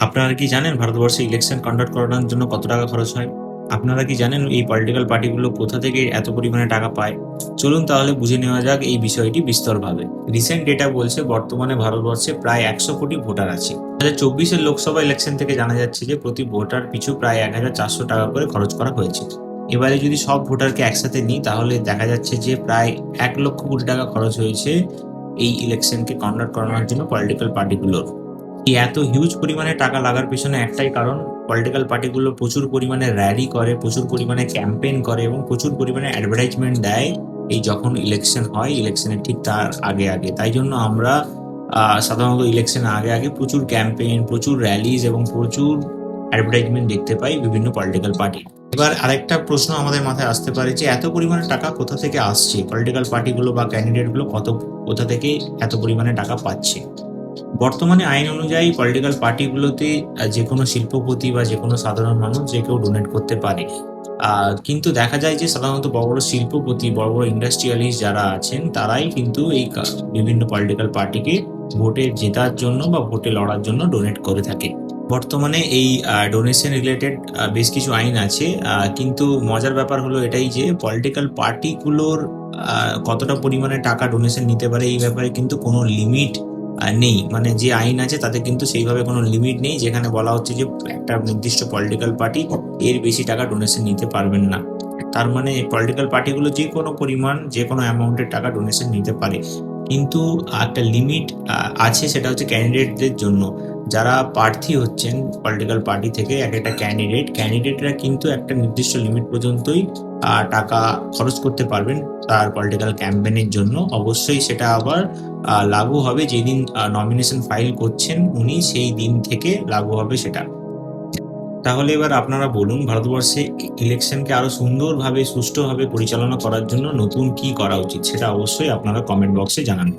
আপনারা কি জানেন ভারতবর্ষে ইলেকশন কন্ডাক্ট করানোর জন্য কত টাকা খরচ হয়? আপনারা কি জানেন এই পলিটিক্যাল পার্টিগুলো কোথা থেকে এত পরিমাণে টাকা পায়? চলুন তাহলে বুঝে নেওয়া যাক এই বিষয়টি বিস্তরভাবে। রিসেন্ট ডেটা বলছে বর্তমানে ভারতবর্ষে প্রায় 100 কোটি ভোটার আছে। 2024 লোকসভা ইলেকশন থেকে জানা যাচ্ছে যে প্রতি ভোটার পিছু প্রায় 1,400 টাকা করে খরচ করা হয়েছে। এবারে যদি সব ভোটারকে একসাথে নিই তাহলে দেখা যাচ্ছে যে প্রায় 1,00,000 কোটি টাকা খরচ হয়েছে এই ইলেকশনকে কন্ডাক্ট করানোর জন্য পলিটিক্যাল পার্টিগুলোর। এই এত হিউজ পরিমাণে টাকা লাগার পেছনে একটাই কারণ, পলিটিক্যাল পার্টিগুলো প্রচুর পরিমাণে র্যালি করে, প্রচুর পরিমাণে ক্যাম্পেইন করে এবং প্রচুর পরিমাণে অ্যাডভার্টাইজমেন্ট দেয় এই যখন ইলেকশন হয়, ইলেকশনের ঠিক তার আগে আগে। তাই জন্য আমরা সাধারণত ইলেকশনের আগে আগে প্রচুর ক্যাম্পেইন, প্রচুর র্যালিজ এবং প্রচুর অ্যাডভার্টাইজমেন্ট দেখতে পাই বিভিন্ন পলিটিক্যাল পার্টি। এবার আরেকটা প্রশ্ন আমাদের মাথায় আসতে পারে যে এত পরিমাণে টাকা কোথা থেকে আসছে, পলিটিক্যাল পার্টিগুলো বা ক্যান্ডিডেটগুলো কোথা থেকে এত পরিমাণে টাকা পাচ্ছে। বর্তমানে আইন অনুযায়ী পলিটিক্যাল পার্টিগুলোতে যে কোনো শিল্পপতি বা যে কোনো সাধারণ মানুষ যে কেউ ডোনেট করতে পারে। কিন্তু দেখা যায় যে সাধারণত বড় বড় শিল্পপতি, বড় বড় ইন্ডাস্ট্রিয়ালিস্ট যারা আছেন তারাই কিন্তু এই বিভিন্ন পলিটিক্যাল পার্টিকে ভোটে জেতার জন্য বা ভোটে লড়ার জন্য ডোনেট করে থাকে। বর্তমানে এই ডোনেশন রিলেটেড বেশ কিছু আইন আছে, কিন্তু মজার ব্যাপার হলো এটাই যে পলিটিক্যাল পার্টিগুলোর কতটা পরিমাণে টাকা ডোনেশন নিতে পারে এই ব্যাপারে কিন্তু কোনো লিমিট নেই। মানে যে আইন আছে তাতে কিন্তু সেইভাবে কোনো লিমিট নেই যেখানে বলা হচ্ছে যে একটা নির্দিষ্ট পলিটিক্যাল পার্টি এর বেশি টাকা ডোনেশন নিতে পারবেন না। তার মানে পলিটিক্যাল পার্টিগুলো যে কোনো পরিমাণ, যে কোনো অ্যামাউন্টের টাকা ডোনেশন নিতে পারে, কিন্তু একটা লিমিট আছে, সেটা হচ্ছে ক্যান্ডিডেটদের জন্য। যারা প্রার্থী হচ্ছেন পলিটিক্যাল পার্টি থেকে, এক একটা ক্যান্ডিডেটরা কিন্তু একটা নির্দিষ্ট লিমিট পর্যন্তই টাকা খরচ করতে পারবেন তার পলিটিক্যাল ক্যাম্পেইনের জন্য। অবশ্যই সেটা আবার লাগু হবে যেদিন নমিনেশন ফাইল করছেন উনি, সেই দিন থেকে লাগু হবে সেটা। তাহলে এবার আপনারা বলুন, ভারতবর্ষে ইলেকশনকে আরো সুন্দরভাবে, সুষ্ঠুভাবে পরিচালনা করার জন্য নতুন কি করা উচিত, সেটা অবশ্যই আপনারা কমেন্ট বক্সে জানান।